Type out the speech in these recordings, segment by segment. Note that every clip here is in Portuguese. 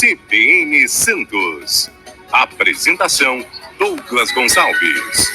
CBN Santos. Apresentação: Douglas Gonçalves.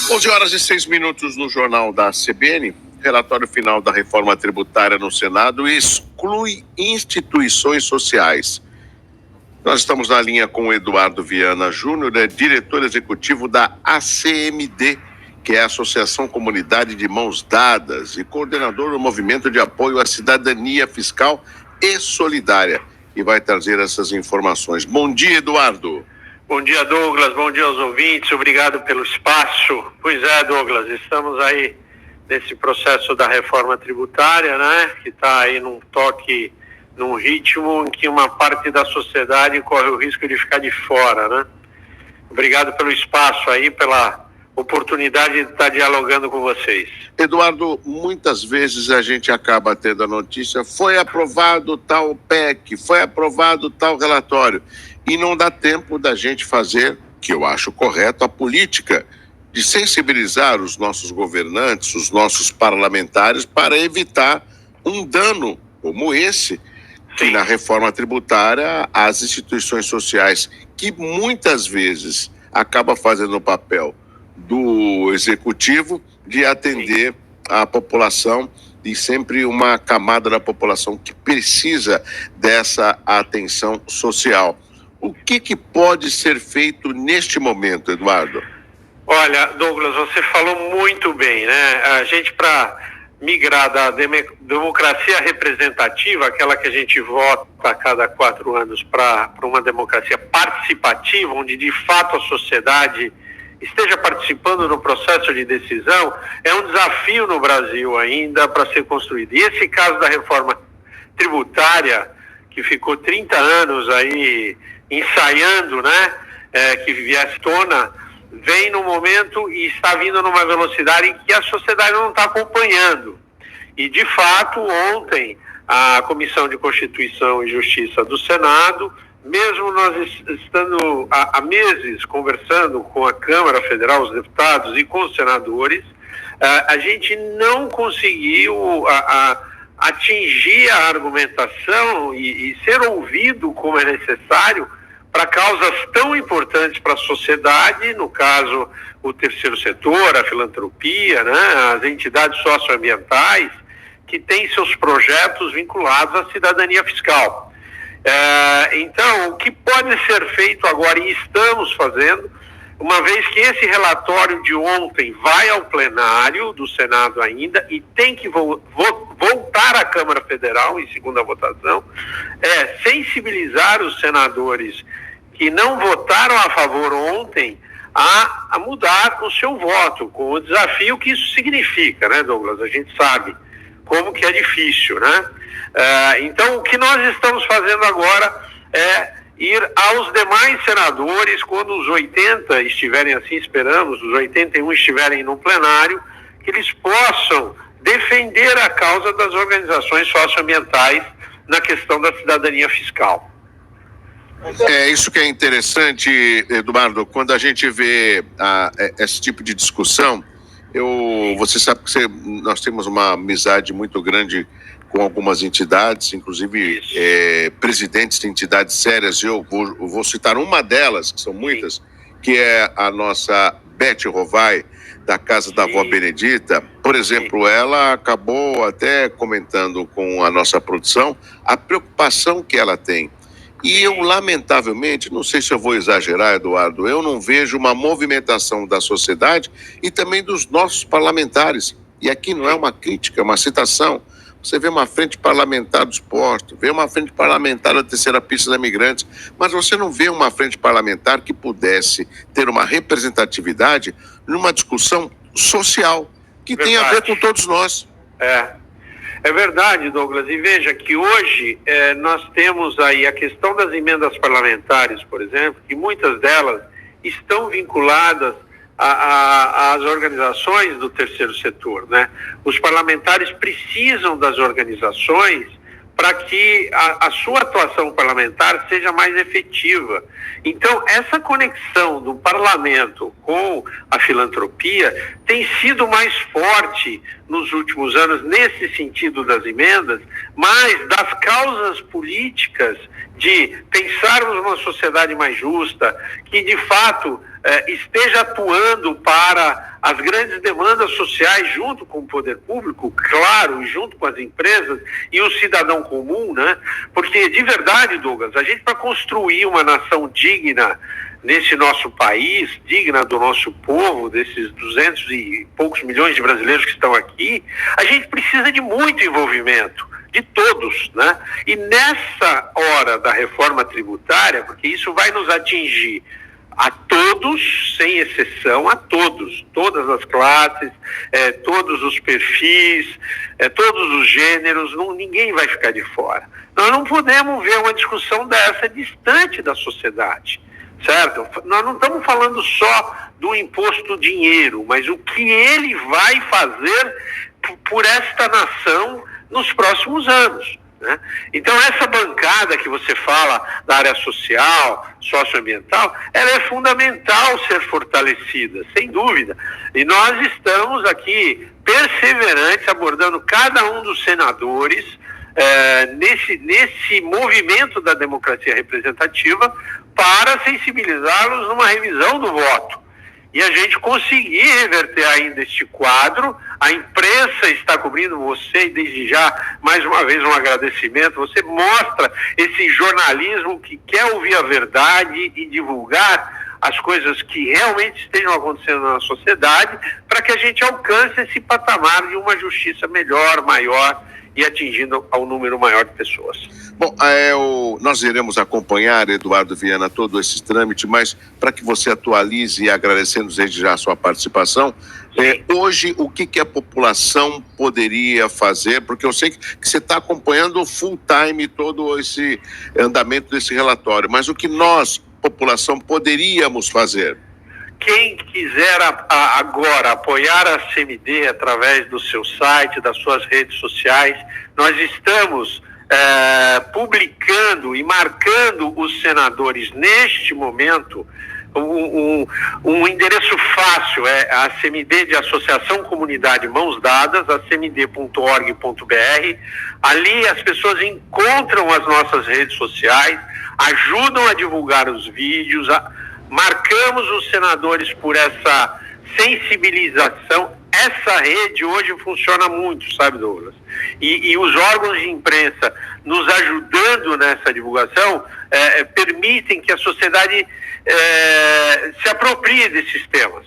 11h06 no Jornal da CBN. Relatório final da reforma tributária no Senado exclui instituições sociais. Nós estamos na linha com o Eduardo Viana Júnior, diretor executivo da ACMD, que é a Associação Comunidade de Mãos Dadas, e coordenador do Movimento de Apoio à Cidadania Fiscal e Solidária, e vai trazer essas informações. Bom dia, Eduardo. Bom dia, Douglas. Bom dia aos ouvintes. Obrigado pelo espaço. Pois é, Douglas, estamos aí nesse processo da reforma tributária, né? Que está aí num ritmo em que uma parte da sociedade corre o risco de ficar de fora, né? Obrigado pelo espaço aí, pela oportunidade de estar dialogando com vocês. Eduardo, muitas vezes a gente acaba tendo a notícia: foi aprovado tal PEC, foi aprovado tal relatório, e não dá tempo da gente fazer, que eu acho correto, a política de sensibilizar os nossos governantes, os nossos parlamentares, para evitar um dano como esse, que na reforma tributária as instituições sociais, que muitas vezes acaba fazendo o papel do executivo de atender a população, e sempre uma camada da população que precisa dessa atenção social. O que pode ser feito neste momento, Eduardo? Olha, Douglas, você falou muito bem, né? A gente, para migrar da democracia representativa, aquela que a gente vota a cada 4 anos, para uma democracia participativa, onde de fato a sociedade esteja participando no processo de decisão, é um desafio no Brasil ainda para ser construído. E esse caso da reforma tributária, que ficou 30 anos aí ensaiando, né, que viesse tona, vem no momento e está vindo numa velocidade que a sociedade não está acompanhando. E, de fato, ontem, a Comissão de Constituição e Justiça do Senado, mesmo nós estando há meses conversando com a Câmara Federal, os deputados e com os senadores, a gente não conseguiu atingir a argumentação e ser ouvido como é necessário para causas tão importantes para a sociedade, no caso o terceiro setor, a filantropia, né, as entidades socioambientais, que têm seus projetos vinculados à cidadania fiscal. Então, o que pode ser feito agora, e estamos fazendo, uma vez que esse relatório de ontem vai ao plenário do Senado ainda e tem que voltar à Câmara Federal em segunda votação, sensibilizar os senadores que não votaram a favor ontem a mudar o seu voto, com o desafio que isso significa, né, Douglas? A gente sabe como que é difícil, né? Então, o que nós estamos fazendo agora é ir aos demais senadores, quando os 80 estiverem, assim esperamos, os 81 estiverem no plenário, que eles possam defender a causa das organizações socioambientais na questão da cidadania fiscal. Isso que é interessante, Eduardo, quando a gente vê esse tipo de discussão. Você sabe que nós temos uma amizade muito grande com algumas entidades, inclusive presidentes de entidades sérias. Eu vou citar uma delas, que são muitas, que é a nossa Beth Rovai, da Casa da Avó Benedita. Por exemplo, ela acabou até comentando com a nossa produção a preocupação que ela tem. E eu, lamentavelmente, não sei se eu vou exagerar, Eduardo, eu não vejo uma movimentação da sociedade e também dos nossos parlamentares. E aqui não é uma crítica, é uma citação. Você vê uma frente parlamentar do esporte, vê uma frente parlamentar da terceira pista dos imigrantes, mas você não vê uma frente parlamentar que pudesse ter uma representatividade numa discussão social, que tem a ver com todos nós. É verdade, Douglas, e veja que hoje nós temos aí a questão das emendas parlamentares, por exemplo, que muitas delas estão vinculadas às organizações do terceiro setor, né? Os parlamentares precisam das organizações para que a sua atuação parlamentar seja mais efetiva. Então, essa conexão do parlamento com a filantropia tem sido mais forte nos últimos anos nesse sentido das emendas, mas das causas políticas de pensarmos uma sociedade mais justa, que de fato esteja atuando para as grandes demandas sociais junto com o poder público, claro, junto com as empresas e o cidadão comum, né? Porque de verdade, Douglas, a gente, para construir uma nação digna nesse nosso país, digna do nosso povo, desses 200 e poucos milhões de brasileiros que estão aqui, a gente precisa de muito envolvimento de todos, né? E nessa hora da reforma tributária, porque isso vai nos atingir a todos, sem exceção, a todos, todas as classes, todos os perfis, todos os gêneros, ninguém vai ficar de fora. Nós não podemos ver uma discussão dessa distante da sociedade, certo? Nós não estamos falando só do imposto dinheiro, mas o que ele vai fazer por esta nação nos próximos anos, né? Então essa bancada que você fala da área social, socioambiental, ela é fundamental ser fortalecida, sem dúvida. E nós estamos aqui perseverantes, abordando cada um dos senadores nesse movimento da democracia representativa para sensibilizá-los numa revisão do voto. E a gente conseguir reverter ainda este quadro. A imprensa está cobrindo você, e desde já, mais uma vez, um agradecimento. Você mostra esse jornalismo que quer ouvir a verdade e divulgar as coisas que realmente estejam acontecendo na sociedade, para que a gente alcance esse patamar de uma justiça melhor, maior e atingindo ao número maior de pessoas. Bom, nós iremos acompanhar, Eduardo Viana, todo esse trâmite, mas para que você atualize, e agradecendo desde já a sua participação, hoje o que a população poderia fazer? Porque eu sei que você está acompanhando full time todo esse andamento desse relatório, mas o que nós, população, poderíamos fazer? Quem quiser agora apoiar a CMD através do seu site, das suas redes sociais, nós estamos publicando e marcando os senadores neste momento. Um endereço fácil é a CMD de Associação Comunidade Mãos Dadas, acmd.org.br. Ali as pessoas encontram as nossas redes sociais, ajudam a divulgar os vídeos, marcamos os senadores por essa sensibilização. Essa rede hoje funciona muito, sabe, Douglas? E os órgãos de imprensa nos ajudando nessa divulgação permitem que a sociedade se aproprie desses temas.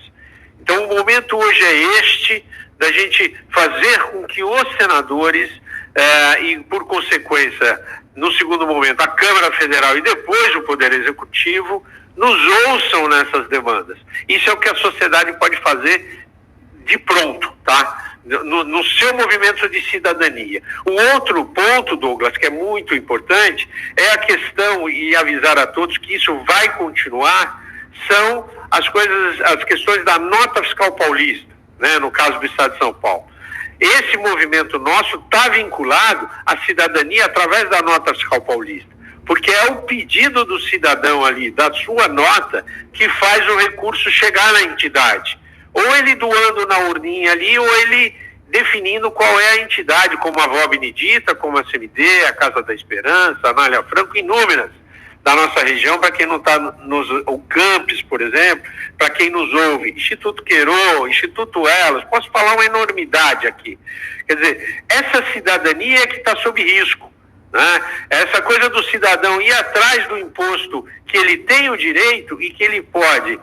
Então o momento hoje é este, da gente fazer com que os senadores e por consequência, no segundo momento, a Câmara Federal e depois o Poder Executivo nos ouçam nessas demandas. Isso é o que a sociedade pode fazer de pronto, tá? No seu movimento de cidadania. O outro ponto, Douglas, que é muito importante, é a questão, e avisar a todos que isso vai continuar, são as questões da nota fiscal paulista, né, no caso do Estado de São Paulo. Esse movimento nosso está vinculado à cidadania através da nota fiscal paulista, porque é o pedido do cidadão ali, da sua nota, que faz o recurso chegar na entidade. Ou ele doando na urninha ali, ou ele definindo qual é a entidade, como a Vó Benedita, como a CMD, a Casa da Esperança, a Anália Franco, inúmeras da nossa região, para quem não está o Campes, por exemplo, para quem nos ouve, Instituto Queirô, Instituto Elas, posso falar uma enormidade aqui. Quer dizer, essa cidadania é que está sob risco, né? Essa coisa do cidadão ir atrás do imposto que ele tem o direito e que ele pode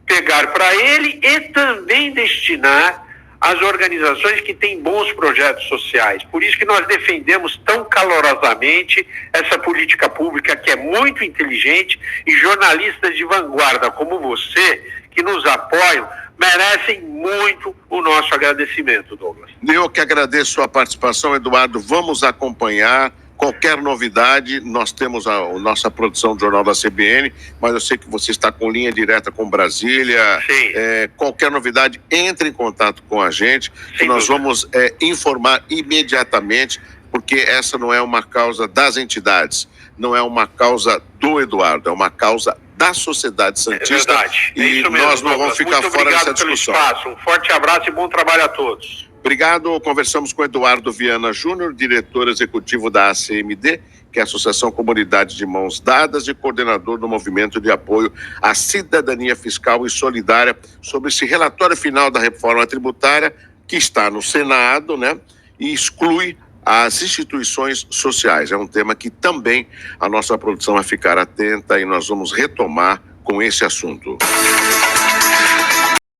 pegar para ele e também destinar às organizações que têm bons projetos sociais. Por isso que nós defendemos tão calorosamente essa política pública, que é muito inteligente, e jornalistas de vanguarda como você, que nos apoiam, merecem muito o nosso agradecimento, Douglas. Eu que agradeço a participação, Eduardo. Vamos acompanhar qualquer novidade. Nós temos a nossa produção do Jornal da CBN, mas eu sei que você está com linha direta com Brasília. Sim. Qualquer novidade, entre em contato com a gente, que nós vamos informar imediatamente, porque essa não é uma causa das entidades, não é uma causa do Eduardo, é uma causa da sociedade santista. É verdade. E isso mesmo, nós não vamos ficar fora dessa discussão. Muito obrigado pelo espaço. Um forte abraço e bom trabalho a todos. Obrigado. Conversamos com Eduardo Viana Júnior, diretor executivo da ACMD, que é a Associação Comunidade de Mãos Dadas, e coordenador do Movimento de Apoio à Cidadania Fiscal e Solidária, sobre esse relatório final da reforma tributária que está no Senado, né, e exclui as instituições sociais. É um tema que também a nossa produção vai ficar atenta e nós vamos retomar com esse assunto.